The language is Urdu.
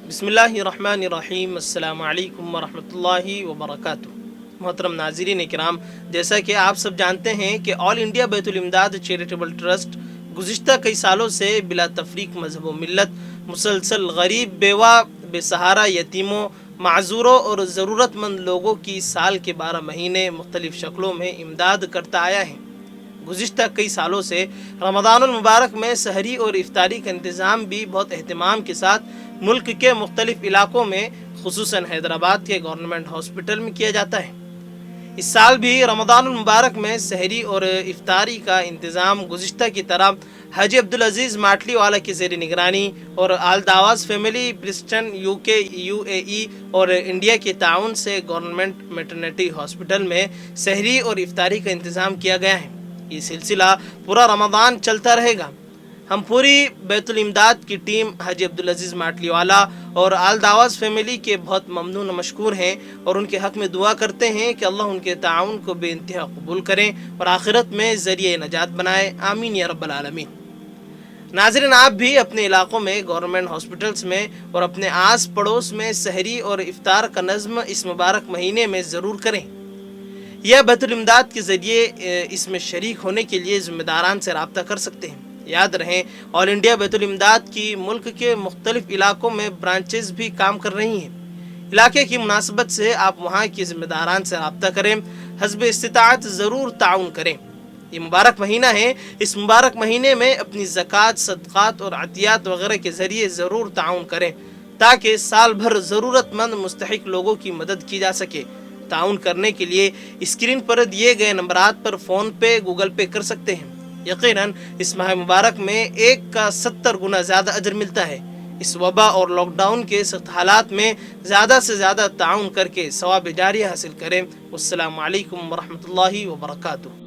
بسم اللہ الرحمن الرحیم، السلام علیکم ورحمۃ اللہ وبرکاتہ۔ محترم ناظرین کرام، جیسا کہ آپ سب جانتے ہیں کہ آل انڈیا بیت الامداد چیریٹیبل ٹرسٹ گزشتہ کئی سالوں سے بلا تفریق مذہب و ملت مسلسل غریب، بیوہ، بے سہارا، یتیموں، معذوروں اور ضرورت مند لوگوں کی سال کے 12 مہینے مختلف شکلوں میں امداد کرتا آیا ہے۔ گزشتہ کئی سالوں سے رمضان المبارک میں سحری اور افطاری کا انتظام بھی بہت اہتمام کے ساتھ ملک کے مختلف علاقوں میں، خصوصاً حیدرآباد کے گورنمنٹ ہاسپٹل میں کیا جاتا ہے۔ اس سال بھی رمضان المبارک میں سحری اور افطاری کا انتظام گزشتہ کی طرح حاجی عبدالعزیز ماٹلی والا کی زیر نگرانی اور آل دعواز فیملی برسٹن UK UAE اور انڈیا کے تعاون سے گورنمنٹ میٹرنٹی ہاسپٹل میں سحری اور افطاری کا انتظام کیا گیا ہے۔ یہ سلسلہ پورا رمضان چلتا رہے گا۔ ہم پوری بیت الامداد کی ٹیم حاجی عبدالعزیز ماٹلی والا اور آل دعواز فیملی کے بہت ممنون و مشکور ہیں اور ان کے حق میں دعا کرتے ہیں کہ اللہ ان کے تعاون کو بے انتہا قبول کریں اور آخرت میں ذریعہ نجات بنائے، آمین یا رب العالمین۔ ناظرین، آپ بھی اپنے علاقوں میں گورنمنٹ ہاسپٹلز میں اور اپنے آس پڑوس میں سحری اور افطار کا نظم اس مبارک مہینے میں ضرور کریں۔ یا بیت الامداد کے ذریعے اس میں شریک ہونے کے لیے ذمہ داران سے رابطہ کر سکتے ہیں۔ یاد رہیں، آل انڈیا بیت الامداد کی ملک کے مختلف علاقوں میں برانچز بھی کام کر رہی ہیں۔ علاقے کی مناسبت سے آپ وہاں کی ذمہ داران سے رابطہ کریں، حسب استطاعت ضرور تعاون کریں۔ یہ مبارک مہینہ ہے، اس مبارک مہینے میں اپنی زکوٰۃ، صدقات اور عطیات وغیرہ کے ذریعے ضرور تعاون کریں تاکہ سال بھر ضرورت مند مستحق لوگوں کی مدد کی جا سکے۔ تعاون کرنے کے لیے اسکرین پر دیے گئے نمبرات پر فون پے، گوگل پے کر سکتے ہیں۔ یقیناً اس ماہ مبارک میں 1 کا 70 گنا زیادہ اجر ملتا ہے۔ اس وبا اور لاک ڈاؤن کے سخت حالات میں زیادہ سے زیادہ تعاون کر کے ثواب جاریہ حاصل کریں۔ والسلام علیکم ورحمۃ اللہ وبرکاتہ۔